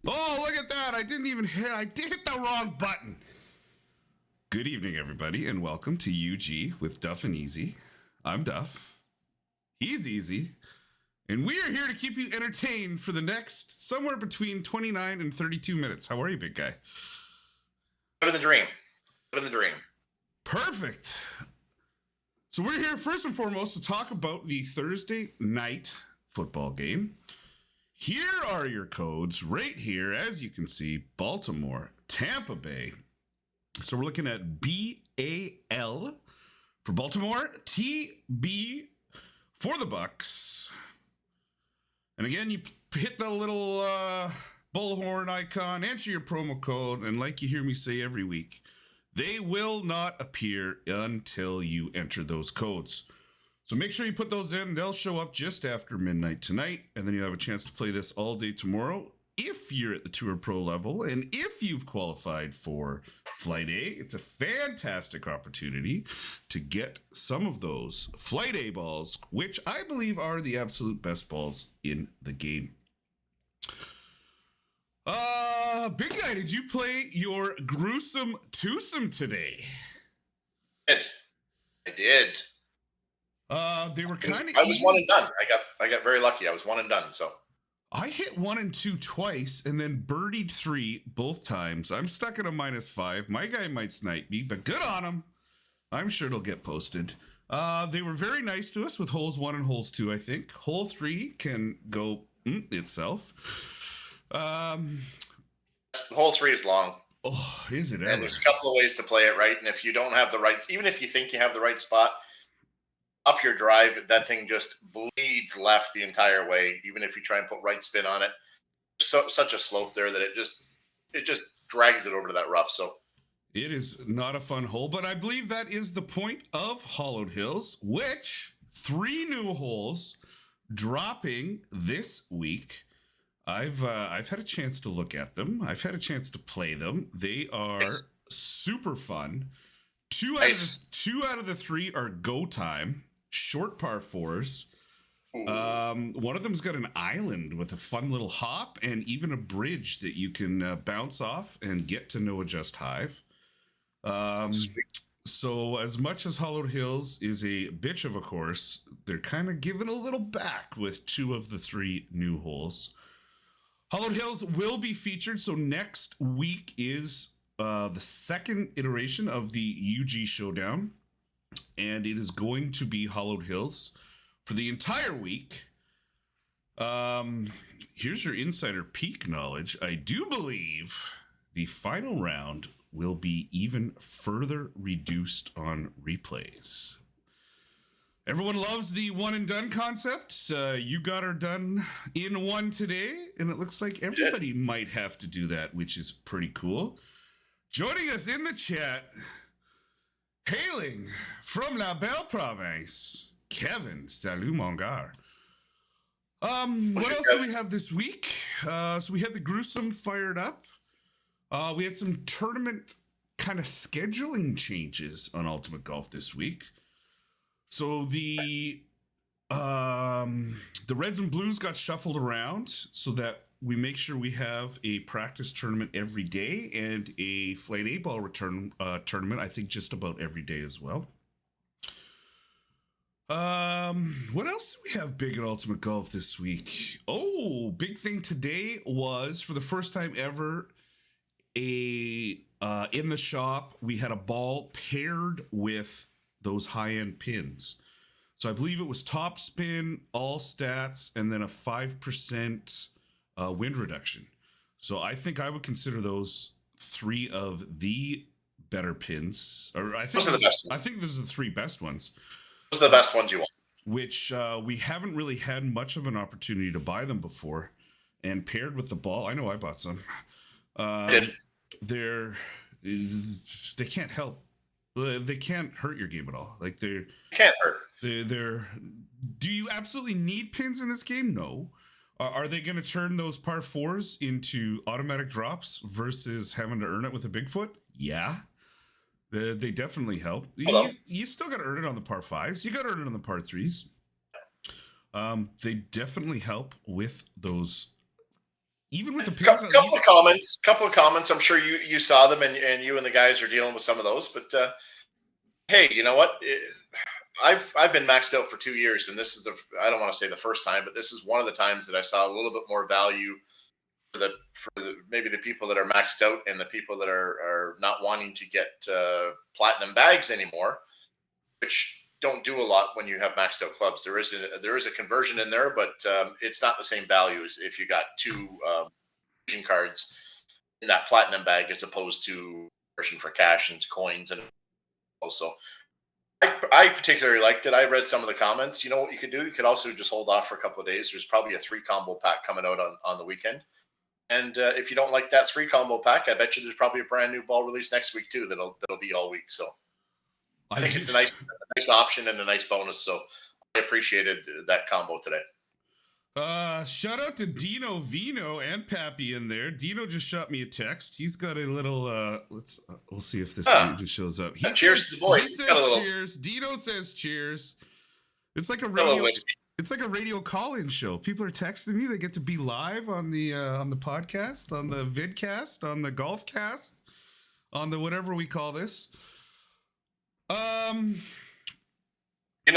Oh, look at that. I didn't even hit. I did hit the wrong button. Good evening, everybody, and welcome to UG with Duff and Eazzzy. I'm Duff. He's Eazzzy. And we are here to keep you entertained for the next somewhere between 29 and 32 minutes. How are you, big guy? Living the dream. Living the dream. Perfect. So we're here first and foremost to talk about the Thursday night football game. Here are your codes right here. As you can see, Baltimore, Tampa Bay. So we're looking at BAL for Baltimore, TB for the Bucks. And again, you hit the little bullhorn icon, enter your promo code, and like you hear me say every week, they will not appear until you enter those codes. So make sure you put those in. They'll show up just after midnight tonight, and then you have a chance to play this all day tomorrow if you're at the Tour Pro level, and if you've qualified for Flight A. It's a fantastic opportunity to get some of those Flight A balls, which I believe are the absolute best balls in the game. Big guy, did you play your gruesome twosome today? I did. They were kind of. I was one and done. I got very lucky. I was one and done. So I hit 1 and 2 twice, and then birdied 3 both times. I'm stuck at a -5. My guy might snipe me, but good on him. I'm sure it'll get posted. They were very nice to us with holes 1 and holes 2. I think hole 3 can go itself. hole 3 is long. Oh, is it? And there's a couple of ways to play it right. And if you don't have the right, even if you think you have the right spot, off your drive, that thing just bleeds left the entire way. Even if you try and put right spin on it, such a slope there that it just drags it over to that rough. So it is not a fun hole, but I believe that is the point of Hollowed Hills, which 3 new holes dropping this week. I've had a chance to look at them. I've had a chance to play them. They are super fun. Two out of the 3 are go time, short par 4s. One of them's got an island with a fun little hop and even a bridge that you can bounce off and get to no adjust hive. So as much as Hollowed Hills is a bitch of a course, they're kind of giving a little back with 2 of the 3 new holes. Hollowed Hills will be featured. So next week is the second iteration of the UG Showdown, and it is going to be Hollowed Hills for the entire week. Here's your insider peek knowledge. I do believe the final round will be even further reduced on replays. Everyone loves the one and done concept. You got her done in one today, and it looks like everybody might have to do that, which is pretty cool. Joining us in the chat, hailing from La Belle Province, Kevin. Salut, mon gars. What else do we have this week? So we had the gruesome fired up. We had some tournament kind of scheduling changes on Ultimate Golf this week. So the Reds and Blues got shuffled around so that we make sure we have a practice tournament every day and a Flight A ball return tournament, I think just about every day as well. What else did we have big at Ultimate Golf this week? Oh, big thing today was, for the first time ever, in the shop, we had a ball paired with those high-end pins. So I believe it was top spin, all stats, and then a 5% wind reduction. So I think I would consider those 3 of the better pins. Or I think those are the best. I think those are the 3 best ones. Those are the best ones you want. Which we haven't really had much of an opportunity to buy them before. And paired with the ball, I know I bought some. They can't help. They can't hurt your game at all. Like they can't hurt. They're. Do you absolutely need pins in this game? No. Are they going to turn those par 4s into automatic drops versus having to earn it with a Bigfoot? Yeah. They definitely help. You still got to earn it on the par 5s. You got to earn it on the par 3s. They definitely help with those even with the pins. Couple of comments. I'm sure you saw them, and you and the guys are dealing with some of those. But hey, you know what? I've been maxed out for 2 years, and this is I don't want to say the first time, but this is one of the times that I saw a little bit more value maybe the people that are maxed out and the people that are not wanting to get platinum bags anymore, which don't do a lot when you have maxed out clubs. There is a conversion in there, but it's not the same value as if you got two vision cards in that platinum bag as opposed to version for cash and coins. And also, I particularly liked it. I read some of the comments. You know what you could do? You could also just hold off for a couple of days. There's probably a 3 combo pack coming out on the weekend. And if you don't like that 3 combo pack, I bet you there's probably a brand new ball release next week too. That'll be all week. So I think it's a nice option and a nice bonus. So I appreciated that combo today. Shout out to Dino Vino and Pappy in there. Dino just shot me a text. He's got a little we'll see if this even shows up. Cheers to the boys. He says cheers. Dino says cheers. It's like a radio call-in show. People are texting me. They get to be live on the podcast, on the vidcast, on the golf cast, on the whatever we call this. Dino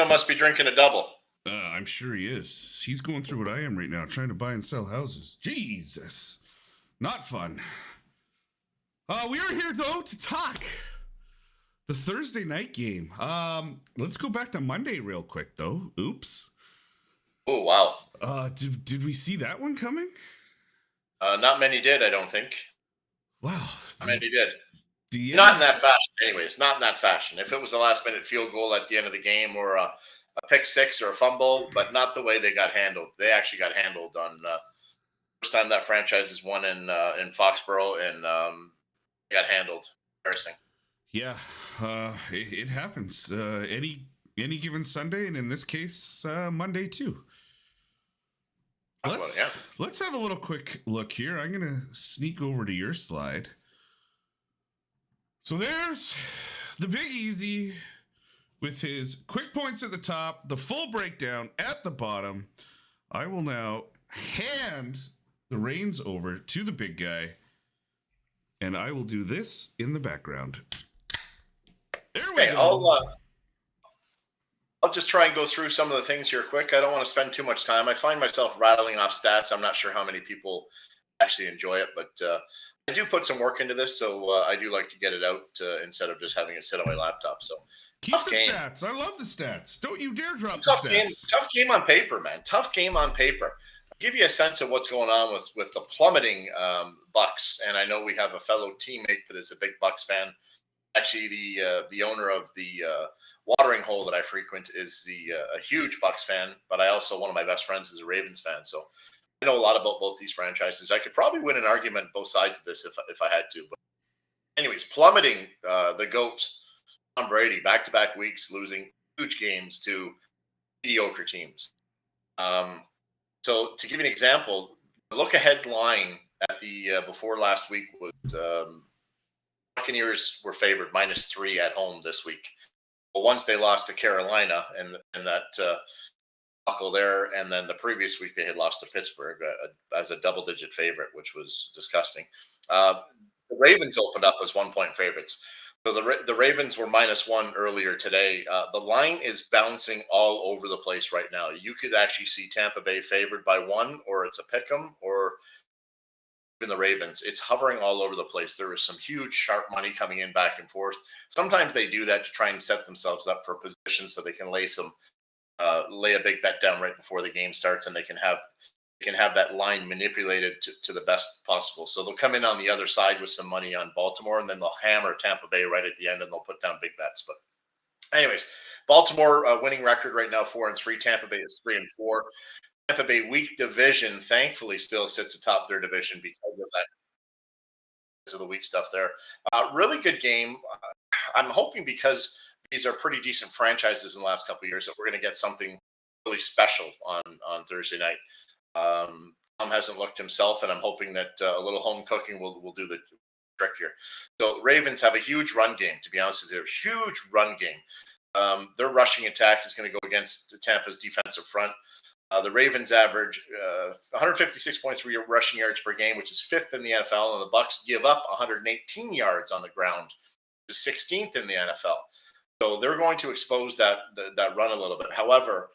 must be drinking a double. I'm sure he is. He's going through what I am right now, trying to buy and sell houses. Jesus. Not fun. We are here, though, to talk the Thursday night game. Let's go back to Monday real quick, though. Oops. Oh, wow. Did we see that one coming? Not many did, I don't think. Wow. Not many did. Not in that fashion, anyways. Not in that fashion. If it was a last-minute field goal at the end of the game or a pick six or a fumble, but not the way they got handled. They actually got handled on first time that franchise has won in Foxborough, and they got handled. Embarrassing. Yeah, it happens. Any given Sunday, and in this case, Monday too. Let's have a little quick look here. I'm gonna sneak over to your slide. So there's the Big Eazzzy with his quick points at the top, the full breakdown at the bottom. I will now hand the reins over to the big guy, and I will do this in the background. There we go. I'll just try and go through some of the things here quick. I don't want to spend too much time. I find myself rattling off stats. I'm not sure how many people actually enjoy it, but I do put some work into this, so I do like to get it out instead of just having it sit on my laptop. So keep the stats. I love the stats. Don't you dare drop the stats. Tough game on paper, man. Tough game on paper. I'll give you a sense of what's going on with the plummeting Bucks, and I know we have a fellow teammate that is a big Bucks fan. Actually, the owner of the watering hole that I frequent is a huge Bucks fan, but I also, one of my best friends is a Ravens fan. So I know a lot about both these franchises. I could probably win an argument both sides of this if I had to. But anyways, plummeting the GOAT, Tom Brady, back-to-back weeks, losing huge games to mediocre teams. So to give you an example, the look-ahead line at the before last week was Buccaneers were favored -3 at home this week. Well, once they lost to Carolina and that buckle there, and then the previous week they had lost to Pittsburgh as a double-digit favorite, which was disgusting. The Ravens opened up as 1-point favorites. So the Ravens were -1 earlier today. The line is bouncing all over the place right now. You could actually see Tampa Bay favored by 1, or it's a pick'em, or even the Ravens. It's hovering all over the place. There is some huge sharp money coming in back and forth. Sometimes they do that to try and set themselves up for a position so they can lay a big bet down right before the game starts, and they can have that line manipulated to the best possible. So they'll come in on the other side with some money on Baltimore, and then they'll hammer Tampa Bay right at the end, and they'll put down big bets. But anyways, Baltimore winning record right now 4-3. Tampa Bay is 3-4. Tampa Bay weak division, thankfully, still sits atop their division because of the weak stuff there. Really good game. I'm hoping, because these are pretty decent franchises in the last couple of years, that we're going to get something really special on Thursday night. Tom hasn't looked himself, and I'm hoping that a little home cooking will do the trick here. So Ravens have a huge run game, to be honest with you. Huge run game. Their rushing attack is going to go against Tampa's defensive front. The Ravens average 156.3 rushing yards per game, which is fifth in the NFL, and the Bucks give up 118 yards on the ground, which is 16th in the NFL. So they're going to expose that run a little bit. However,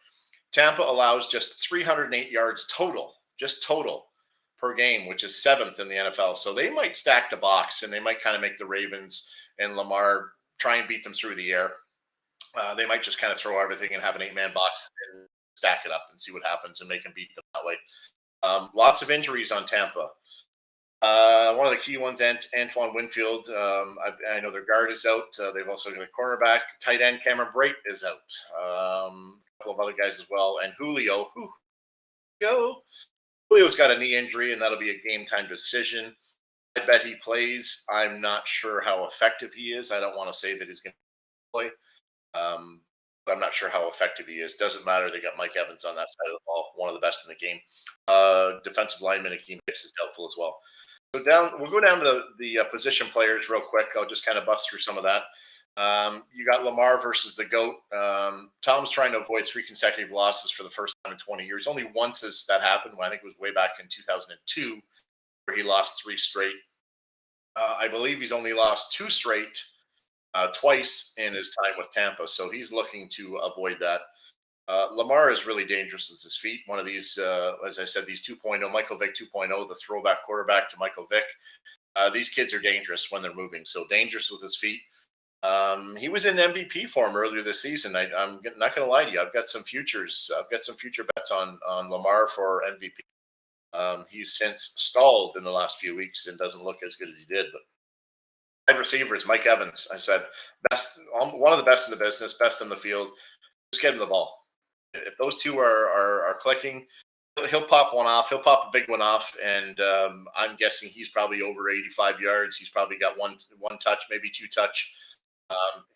Tampa allows just 308 yards total, just total per game, which is seventh in the NFL. So they might stack the box, and they might kind of make the Ravens and Lamar try and beat them through the air. They might just kind of throw everything and have an 8-man box and stack it up and see what happens and make them beat them that way. Lots of injuries on Tampa. One of the key ones, Antoine Winfield. I know their guard is out. They've also got a cornerback. Tight end Cameron Brate is out. A couple of other guys as well. And Julio's got a knee injury, and that'll be a game-time decision. I bet he plays. I'm not sure how effective he is. I don't want to say that he's going to play. But I'm not sure how effective he is. Doesn't matter. They got Mike Evans on that side of the ball, one of the best in the game. Defensive lineman Akeem Hicks is doubtful as well. So we'll go down to the position players real quick. I'll just kind of bust through some of that. You got Lamar versus the GOAT. Tom's trying to avoid 3 consecutive losses for the first time in 20 years. Only once has that happened. I think it was way back in 2002 where he lost 3 straight. I believe he's only lost 2 straight twice in his time with Tampa. So he's looking to avoid that. Lamar is really dangerous with his feet. One of these, as I said, these 2.0, Michael Vick 2.0, the throwback quarterback to Michael Vick. These kids are dangerous when they're moving. So dangerous with his feet. He was in MVP form earlier this season. I'm not going to lie to you. I've got some futures. I've got some future bets on Lamar for MVP. He's since stalled in the last few weeks and doesn't look as good as he did. But wide receiver is Mike Evans. I said one of the best in the business, best in the field. Just get him the ball. If those two are clicking, he'll pop one off. He'll pop a big one off, and I'm guessing he's probably over 85 yards. He's probably got one touch, maybe 2 touch.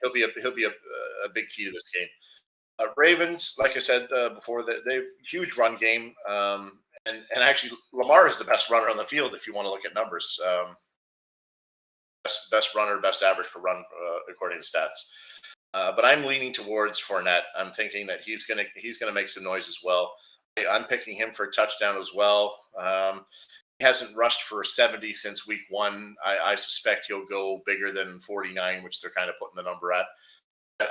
He'll be a big key to this game. Ravens, like I said before, they've huge run game, and actually Lamar is the best runner on the field if you want to look at numbers. Best runner, best average per run according to stats. But I'm leaning towards Fournette. I'm thinking that he's gonna make some noise as well. I'm picking him for a touchdown as well. He hasn't rushed for 70 since week 1. I suspect he'll go bigger than 49, which they're kind of putting the number at.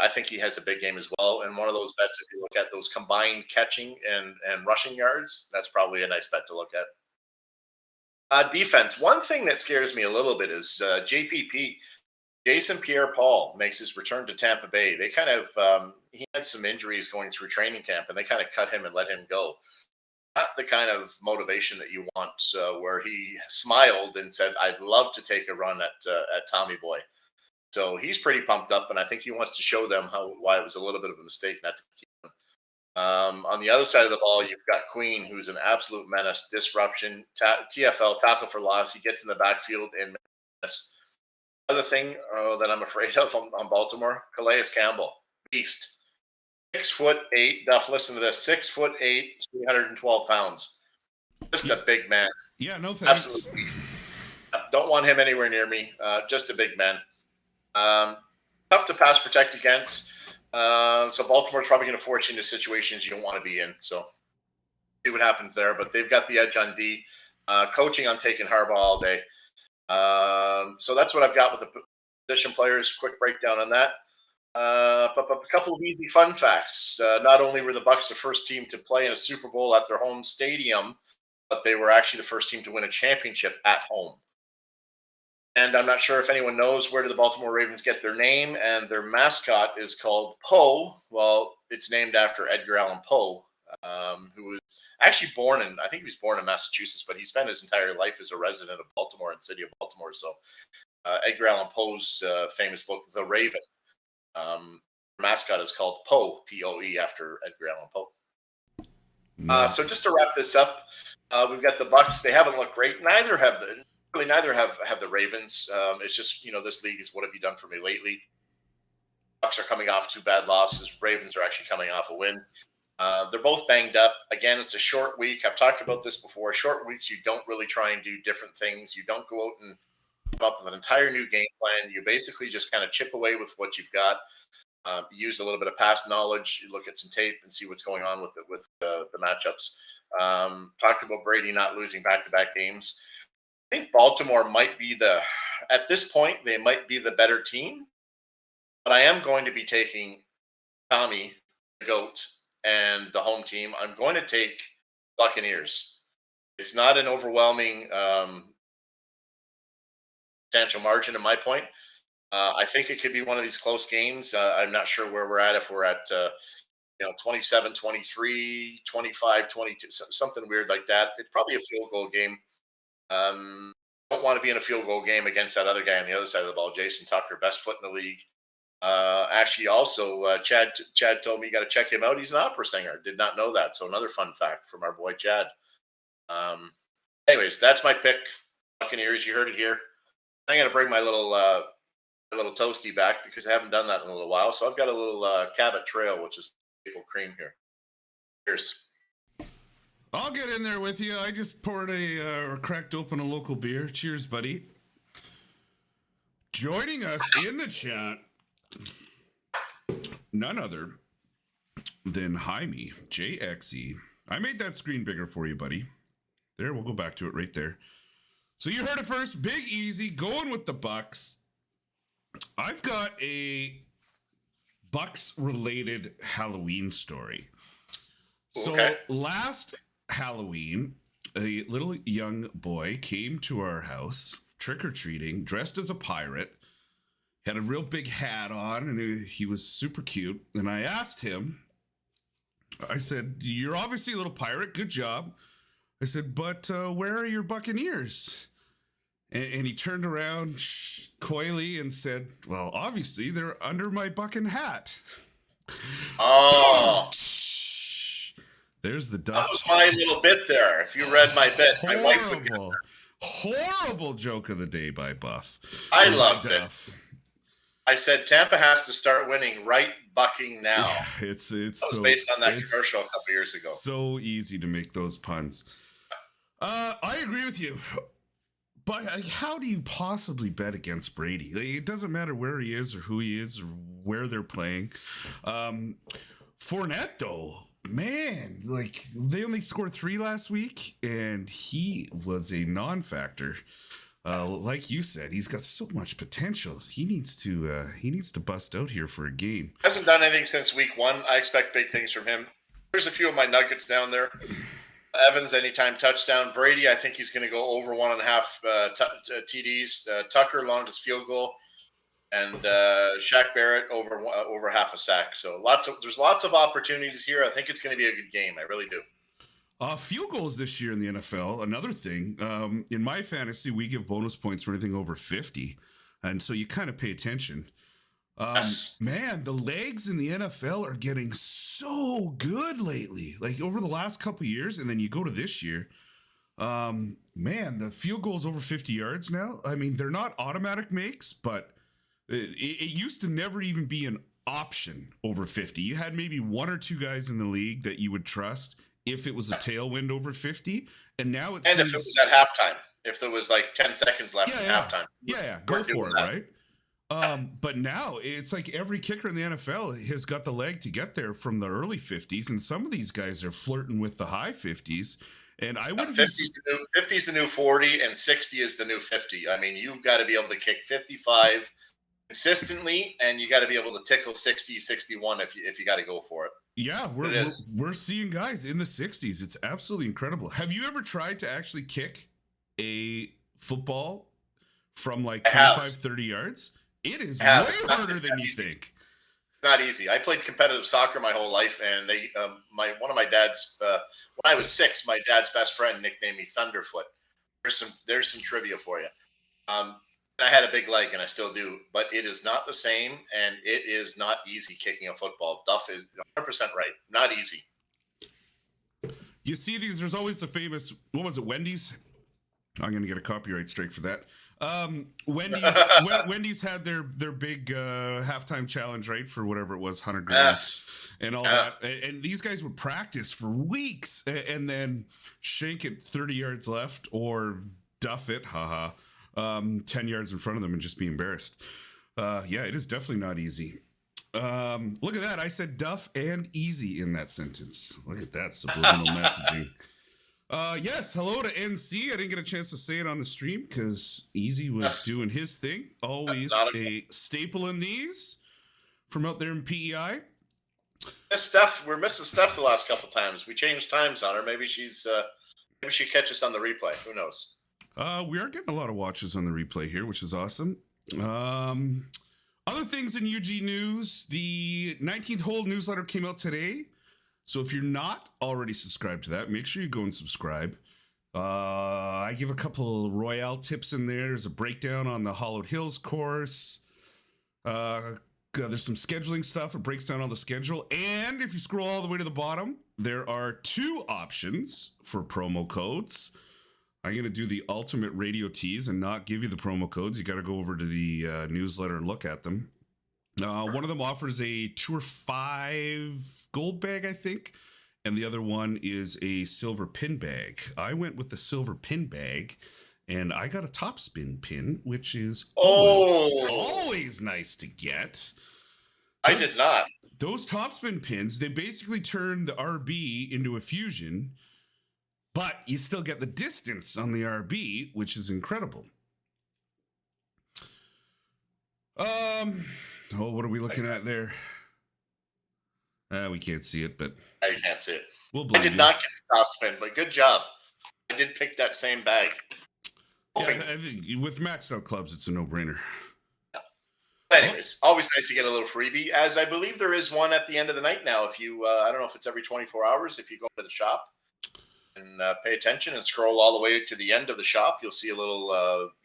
I think he has a big game as well. And one of those bets, if you look at those combined catching and rushing yards, that's probably a nice bet to look at. Defense. One thing that scares me a little bit is JPP. Jason Pierre-Paul makes his return to Tampa Bay. They kind of he had some injuries going through training camp, and they kind of cut him and let him go. Not the kind of motivation that you want, where he smiled and said, "I'd love to take a run at Tommy Boy." So he's pretty pumped up, and I think he wants to show them why it was a little bit of a mistake not to keep him. On the other side of the ball, you've got Queen, who's an absolute menace, disruption, TFL, tackle for loss. He gets in the backfield and miss. Other thing that I'm afraid of on Baltimore, Calais Campbell, beast, 6'8". Duff, listen to this: 6'8", 312 pounds. Just a big man. Yeah, no thanks. Absolutely. Don't want him anywhere near me. Just a big man. Tough to pass protect against. So Baltimore's probably going to force you into situations you don't want to be in. So see what happens there. But they've got the edge on D. Coaching, I'm taking Harbaugh all day. So that's what I've got with the position players. Quick breakdown on that. But a couple of easy fun facts. Not only were the Bucs the first team to play in a Super Bowl at their home stadium, but they were actually the first team to win a championship at home. And I'm not sure if anyone knows, where do the Baltimore Ravens get their name? And their mascot is called Poe. Well, it's named after Edgar Allan Poe, who was actually I think he was born in Massachusetts, but he spent his entire life as a resident of Baltimore and city of Baltimore. So Edgar Allan Poe's famous book, The Raven, mascot is called Poe, P-O-E, after Edgar Allan Poe. So just to wrap this up, we've got the Bucs. They haven't looked great. Neither have the Ravens. It's just, this league is, what have you done for me lately? Bucs are coming off 2 bad losses. Ravens are actually coming off a win. They're both banged up. Again, it's a short week. I've talked about this before. Short weeks, you don't really try and do different things. You don't go out and come up with an entire new game plan. You basically just kind of chip away with what you've got. Use a little bit of past knowledge. You look at some tape and see what's going on with the matchups. Talked about Brady not losing back-to-back games. I think Baltimore might be at this point, they might be the better team. But I am going to be taking Tommy, the GOAT, and the home team. I'm going to take Buccaneers. It's not an overwhelming substantial margin in my point. I think it could be one of these close games. I'm not sure where we're at, if we're at 27, 23, 25, 22, something weird like that. It's probably a field goal game. Don't want to be in a field goal game against that other guy on the other side of the ball, Jason Tucker, best foot in the league. Actually, also, Chad told me you got to check him out. He's an opera singer. Did not know that. So another fun fact from our boy Chad. Anyways, that's my pick. Buccaneers. You heard it here. I'm gonna bring my little toasty back because I haven't done that in a little while. So I've got a little Cabot Trail, which is maple cream here. Cheers. I'll get in there with you. I just poured or cracked open a local beer. Cheers, buddy. Joining us in the chat, none other than Jaime JXE. I made that screen bigger for you, buddy. There, we'll go back to it right there. So you heard it first. Big Eazzzy going with the Bucks. I've got a Bucks-related Halloween story. So last Halloween, a little young boy came to our house trick-or-treating, dressed as a pirate, had a real big hat on, and he was super cute. And I asked him, I said, "You're obviously a little pirate. Good job." I said, "But where are your Buccaneers?" And he turned around coyly and said, "Well, obviously they're under my bucking hat." Oh. There's the Duff. That was my little bit there. If you read my bit, my wife would get that. Horrible joke of the day by Buff. I loved it. I said Tampa has to start winning right bucking now. Yeah, it's that was based on that commercial a couple years ago. So easy to make those puns. I agree with you. But how do you possibly bet against Brady? Like, it doesn't matter where he is or who he is or where they're playing. Fournette, though, man, like they only scored 3 last week, and he was a non-factor. Like you said, he's got so much potential. He needs to bust out here for a game. Hasn't done anything since week 1. I expect big things from him. There's a few of my nuggets down there. Evans, anytime touchdown. Brady, I think he's going to go over 1.5 TDs. Tucker, longest field goal. And Shaq Barrett over half a sack. So there's lots of opportunities here. I think it's going to be a good game. I really do. Field goals this year in the NFL, another thing. In my fantasy, we give bonus points for anything over 50. And so you kind of pay attention. Yes. Man, the legs in the NFL are getting so good lately. Like over the last couple of years, and then you go to this year. Man, the field goals over 50 yards now. I mean, they're not automatic makes, but it used to never even be an option over 50. You had maybe 1 or 2 guys in the league that you would trust if it was a tailwind over 50. And now it's if it was at halftime, if there was like 10 seconds left in halftime. Yeah, go for it, right? But now it's like every kicker in the NFL has got the leg to get there from the early 50s, and some of these guys are flirting with the high 50s. And I wouldn't 50's the new 40, and 60 is the new 50. I mean, you've got to be able to kick 55 consistently, and you got to be able to tickle 60, 61 if you got to go for it. Yeah, we're seeing guys in the 60s. It's absolutely incredible. Have you ever tried to actually kick a football from like 25, 30 yards? It is way harder than you think. It's not easy. I played competitive soccer my whole life, and one of my dad's when I was 6, my dad's best friend nicknamed me Thunderfoot. There's some trivia for you. I had a big leg, and I still do, but it is not the same, and it is not easy kicking a football. Duff is 100% right. Not easy. You see these, there's always the famous, what was it, Wendy's? I'm going to get a copyright strike for that. Wendy's had their big halftime challenge, right, for whatever it was, 100 grand and all that. And these guys would practice for weeks and then shank it 30 yards left or duff it, 10 yards in front of them and just be embarrassed. Yeah, it is definitely not easy. Look at that. I said Duff and Eazzzy in that sentence. Look at that subliminal messaging. Yes, hello to NC. I didn't get a chance to say it on the stream because Eazzzy was doing his thing. Always a staple in these from out there in PEI. We're missing Steph the last couple times. We changed times on her. Maybe she catch us on the replay. Who knows? We are getting a lot of watches on the replay here, which is awesome. Other things in UG news, the 19th hole newsletter came out today. So if you're not already subscribed to that, make sure you go and subscribe. I give a couple of Royale tips in there. There's a breakdown on the Hollowed Hills course. There's some scheduling stuff. It breaks down all the schedule. And if you scroll all the way to the bottom, there are 2 options for promo codes. I'm going to do the ultimate radio tease and not give you the promo codes. You got to go over to the newsletter and look at them. One of them offers a Tour 5 gold bag, I think. And the other one is a silver pin bag. I went with the silver pin bag. And I got a top spin pin, which is always nice to get. I did not. Those top spin pins, they basically turn the RB into a fusion, but you still get the distance on the RB, which is incredible. What are we looking at there? We can't see it, but I can't see it. I did not get the top spin, but good job. I did pick that same bag. Yeah, I think with maxed out clubs, it's a no-brainer. Anyways, always nice to get a little freebie, as I believe there is one at the end of the night now. If you, I don't know if it's every 24 hours, if you go to the shop and pay attention and scroll all the way to the end of the shop, you'll see a little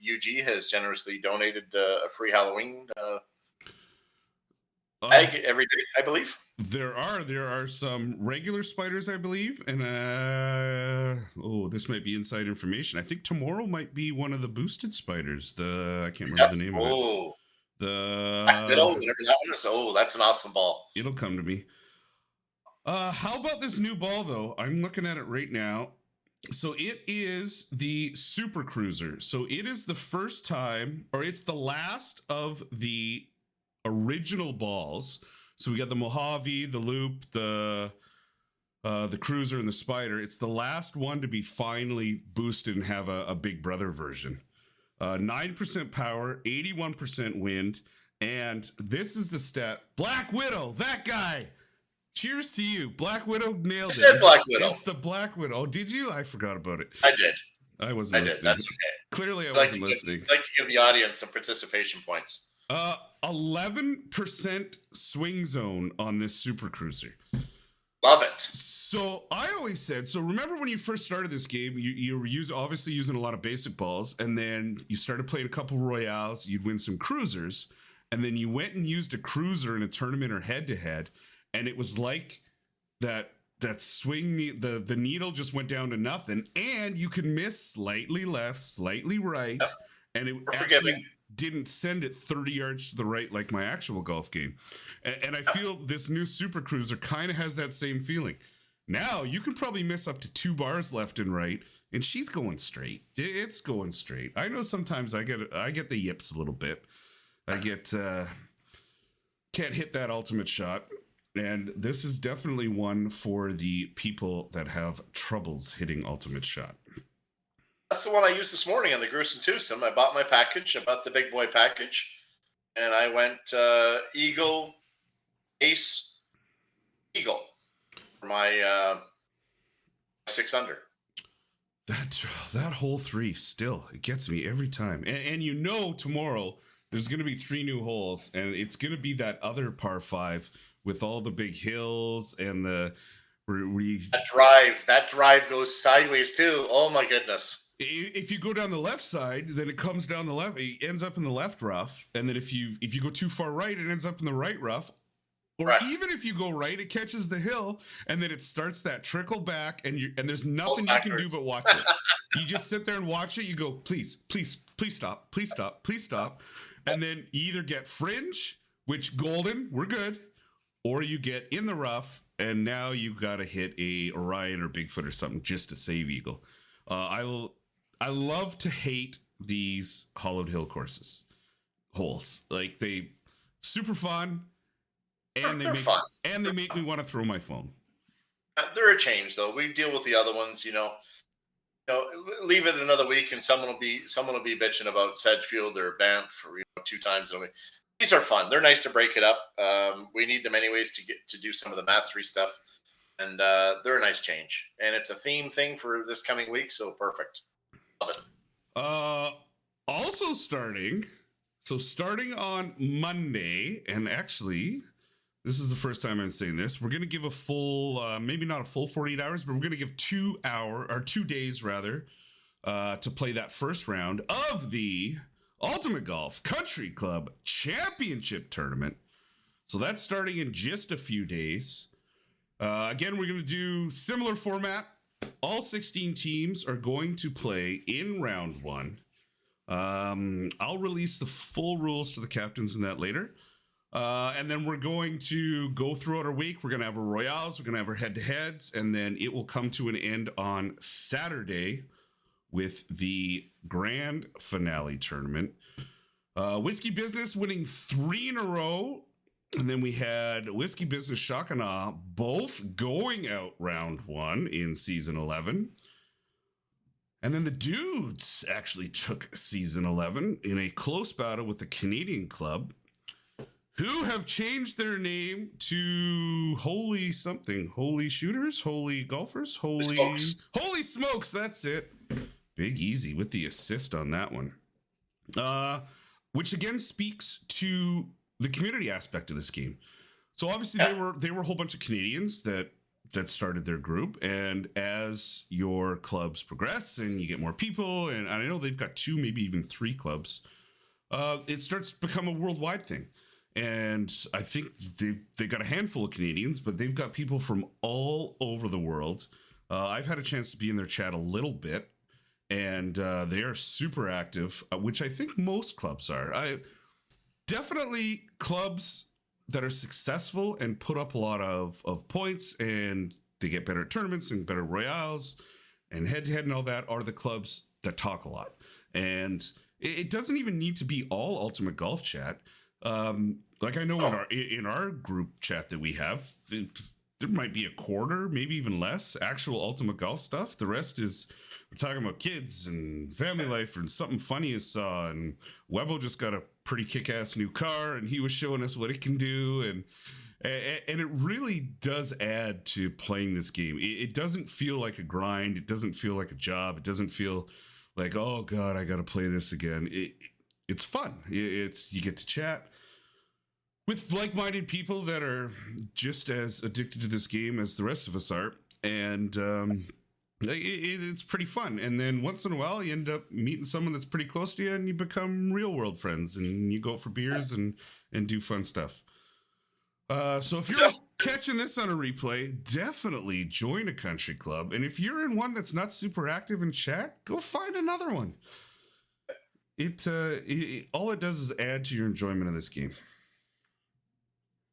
UG has generously donated a free Halloween bag every day, I believe. There are some regular spiders, I believe, and this might be inside information. I think tomorrow might be one of the boosted spiders. I can't remember the name of it. Whatever that one is. That's an awesome ball. It'll come to me. How about this new ball though? I'm looking at it right now. So it is the Super Cruiser. So it is the first time, or it's the last of the original balls. So we got the Mojave, the Loop, the Cruiser, and the Spider. It's the last one to be finally boosted and have a Big Brother version. 9% power, 81% wind, and this is the stat. Black Widow, that guy. Cheers to you. Black Widow nailed it. I said Black Widow. It's the Black Widow. Oh, did you? I forgot about it. I did. I wasn't listening. That's okay. Clearly, I wasn't listening. I'd like to give the audience some participation points. 11% swing zone on this Super Cruiser. Love it. So I always said, so remember when you first started this game, you were obviously using a lot of basic balls, and then you started playing a couple Royales, you'd win some cruisers, and then you went and used a cruiser in a tournament or head-to-head, and it was like that swing, the needle just went down to nothing, and you could miss slightly left, slightly right, and it actually didn't send it 30 yards to the right like my actual golf game. And I feel this new Super Cruiser kind of has that same feeling. Now you can probably miss up to 2 bars left and right, and she's going straight. It's going straight. I know sometimes I get the yips a little bit. I can't hit that ultimate shot, and this is definitely one for the people that have troubles hitting ultimate shot. That's the one I used this morning on the Gruesome Twosome. I bought my package. I bought the big boy package, and I went Eagle, Ace, Eagle for my 6 under. That whole 3 still, it gets me every time. And you know tomorrow there's going to be 3 new holes, and it's going to be that other par 5 with all the big hills and the that drive goes sideways too. Oh my goodness. If you go down the left side, then it comes down the left. It ends up in the left rough, and then if you go too far right, it ends up in the right rough. Or even if you go right, it catches the hill, and then it starts that trickle back, and there's nothing you can do but watch it. You just sit there and watch it. You go, please, please, please stop, please stop, please stop, and then you either get fringe, which golden, we're good, or you get in the rough, and now you got to hit a Orion or Bigfoot or something just to save eagle. I love to hate these hollowed hill holes. Like, they super fun. and They're fun. and they make me want to throw my phone. They're a change though. We deal with the other ones, leave it another week and someone will be bitching about Sedgefield or Banff or 2 times a week. These are fun. They're nice to break it up. We need them anyways to do some of the mastery stuff, and they're a nice change. And it's a theme thing for this coming week, so perfect. Love it. Also starting on Monday, and actually, this is the first time I'm saying this. We're going to give a full, maybe not a full 48 hours, but we're going to give 2 days rather, to play that first round of the Ultimate Golf Country Club Championship Tournament. So that's starting in just a few days. Again, we're going to do similar format. All 16 teams are going to play in round 1. I'll release the full rules to the captains in that later. And then we're going to go throughout our week. We're going to have our royales. We're going to have our head-to-heads. And then it will come to an end on Saturday with the grand finale tournament. Whiskey Business winning 3 in a row. And then we had Whiskey Business Shock and Awe both going out round 1 in season 11. And then the Dudes actually took season 11 in a close battle with the Canadian Club, who have changed their name to Holy something. Holy Shooters? Holy Golfers? Holy Smokes, that's it. Big Eazzzy with the assist on that one. Which again speaks to the community aspect of this game. So obviously they were a whole bunch of Canadians that started their group, and as your clubs progress and you get more people, and I know they've got 2, maybe even 3 clubs, it starts to become a worldwide thing. And I think they've got a handful of Canadians, but they've got people from all over the world. I've had a chance to be in their chat a little bit, and they are super active, which I think most clubs are. Definitely clubs that are successful and put up a lot of points, and they get better at tournaments and better royales and head-to-head and all that, are the clubs that talk a lot. And it doesn't even need to be all Ultimate Golf chat. Like I know in our group chat that we have, there might be a quarter, maybe even less, actual Ultimate Golf stuff. The rest is, we're talking about kids and family life and something funny you saw. And Webbo just got a pretty kick-ass new car, and he was showing us what it can do. And it really does add to playing this game. It doesn't feel like a grind. It doesn't feel like a job. It doesn't feel like, oh God, I got to play this again. It's fun. You get to chat with like-minded people that are just as addicted to this game as the rest of us are. And it's pretty fun. And then once in a while, you end up meeting someone that's pretty close to you, and you become real-world friends, and you go out for beers and do fun stuff. So if you're catching this on a replay, definitely join a country club. And if you're in one that's not super active in chat, go find another one. All it does is add to your enjoyment of this game.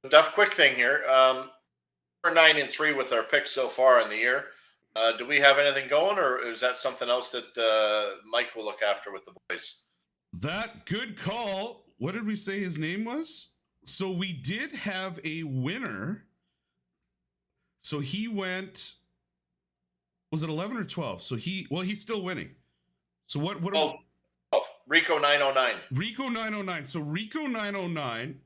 Duff, quick thing here. We're 9-3 with our picks so far in the year. Do we have anything going, or is that something else that Mike will look after with the boys? That good call. What did we say his name was? So we did have a winner. So he went, was it 11 or 12? So he's still winning. So what Rico 909. Rico 909. So Rico 909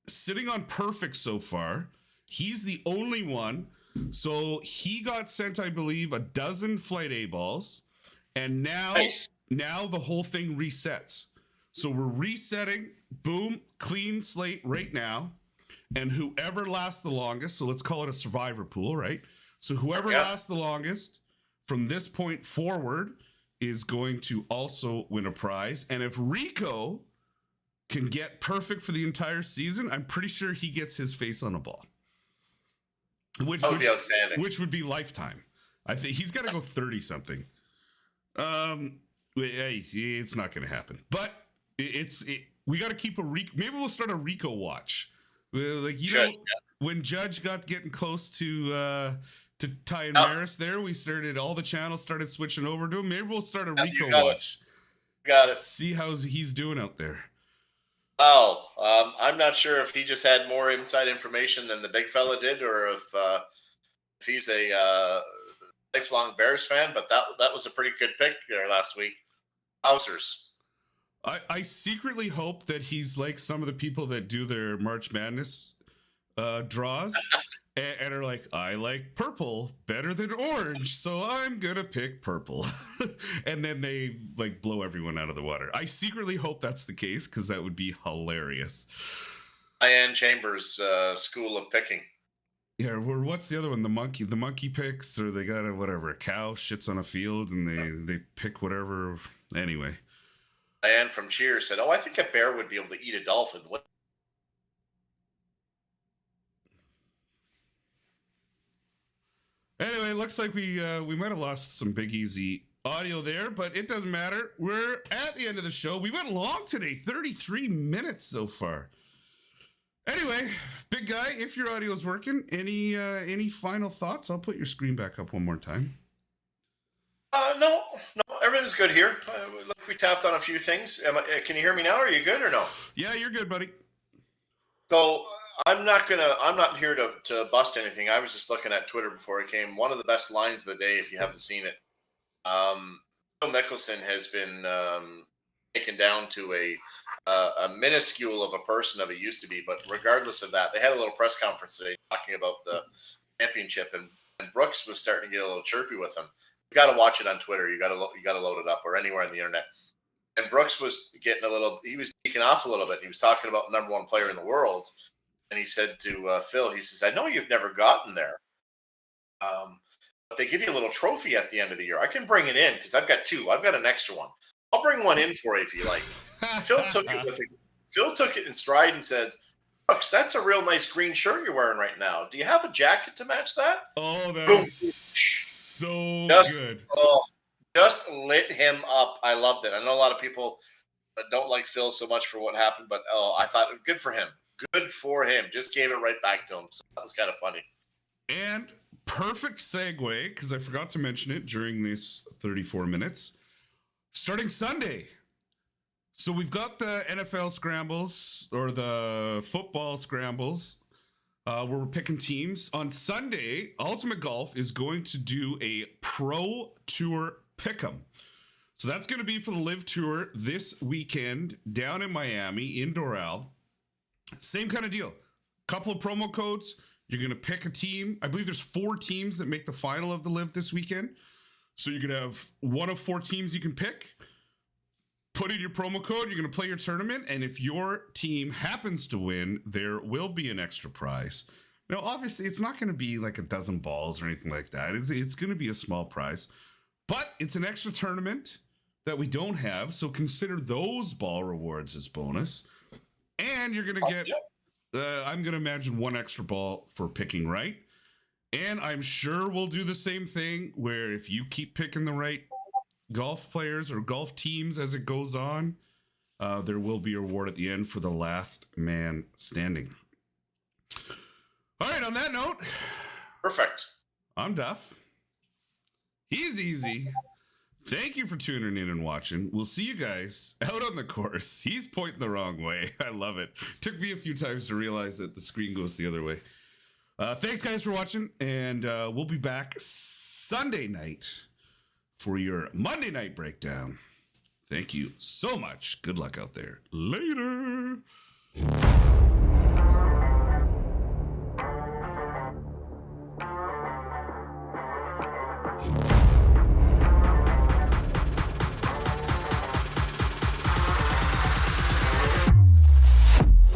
sitting on perfect so far. He's the only one. So he got sent, I believe, 12 flight A balls. And now the whole thing resets. So we're resetting, boom, clean slate right now. And whoever lasts the longest, so let's call it a survivor pool, right? So whoever lasts the longest from this point forward is going to also win a prize. And if Rico can get perfect for the entire season, I'm pretty sure he gets his face on a ball. Which would be outstanding. Which would be lifetime. I think he's got to go 30-something. It's not going to happen. But we got to keep a Rico. Maybe we'll start a Rico watch. When Judge got getting close to Ty and Maris there, all the channels started switching over to him. Maybe we'll start a Rico watch. Got it. See how he's doing out there. Oh, I'm not sure if he just had more inside information than the big fella did, or if he's a lifelong Bears fan. But that was a pretty good pick there last week. Wowzers. I secretly hope that he's like some of the people that do their March Madness draws and are like, I like purple better than orange, so I'm gonna pick purple. And then they like blow everyone out of the water. I secretly hope that's the case because that would be hilarious. Diane Chambers' school of picking. Yeah, or what's the other one? The monkey picks, or they got a cow shits on a field and they pick whatever. Anyway. Diane from Cheers said, "Oh, I think a bear would be able to eat a dolphin." What? Anyway, looks like we might have lost some Big Eazzzy audio there, but it doesn't matter. We're at the end of the show. We went long today, 33 minutes so far. Anyway, big guy, if your audio is working, any final thoughts? I'll put your screen back up one more time. No, everything's good here. Look, we tapped on a few things. Can you hear me now? Are you good or no? Yeah, you're good, buddy. So I'm not here to bust anything. I was just looking at Twitter before it came. One of the best lines of the day, if you haven't seen it. Phil Mickelson has been taken down to a minuscule of a person that he used to be. But regardless of that, they had a little press conference today talking about the championship, and Brooks was starting to get a little chirpy with him. You got to watch it on Twitter. You got to load it up or anywhere on the internet. And Brooks was he was peeking off a little bit. He was talking about number one player in the world. And he said to Phil, he says, "I know you've never gotten there. But they give you a little trophy at the end of the year. I can bring it in because I've got two. I've got an extra one. I'll bring one in for you if you like." Phil took it in stride and said, "Brooks, that's a real nice green shirt you're wearing right now. Do you have a jacket to match that?" Oh, that's so good. Oh, just lit him up. I loved it. I know a lot of people don't like Phil so much for what happened, but I thought good for him. Good for him. Just gave it right back to him. So that was kind of funny. And perfect segue, because I forgot to mention it during these 34 minutes. Starting Sunday. So we've got the NFL scrambles or the football scrambles where we're picking teams. On Sunday, Ultimate Golf is going to do a Pro Tour Pick'em. So that's going to be for the Live Tour this weekend down in Miami, in Doral. Same kind of deal. Couple of promo codes. You're going to pick a team. I believe there's 4 teams that make the final of the Live this weekend. So you're going to have one of 4 teams you can pick. Put in your promo code. You're going to play your tournament. And if your team happens to win, there will be an extra prize. Now, obviously, it's not going to be like a dozen balls or anything like that. It's going to be a small prize. But it's an extra tournament that we don't have. So consider those ball rewards as bonus. And you're going to get, I'm going to imagine, 1 extra ball for picking right. And I'm sure we'll do the same thing where if you keep picking the right golf players or golf teams as it goes on, there will be a reward at the end for the last man standing. All right, on that note. Perfect. I'm Duff. He's Eazzzy. Thank you for tuning in and watching. We'll see you guys out on the course. He's pointing the wrong way. I love it. Took me a few times to realize that the screen goes the other way. Thanks, guys, for watching. And we'll be back Sunday night for your Monday night breakdown. Thank you so much. Good luck out there. Later.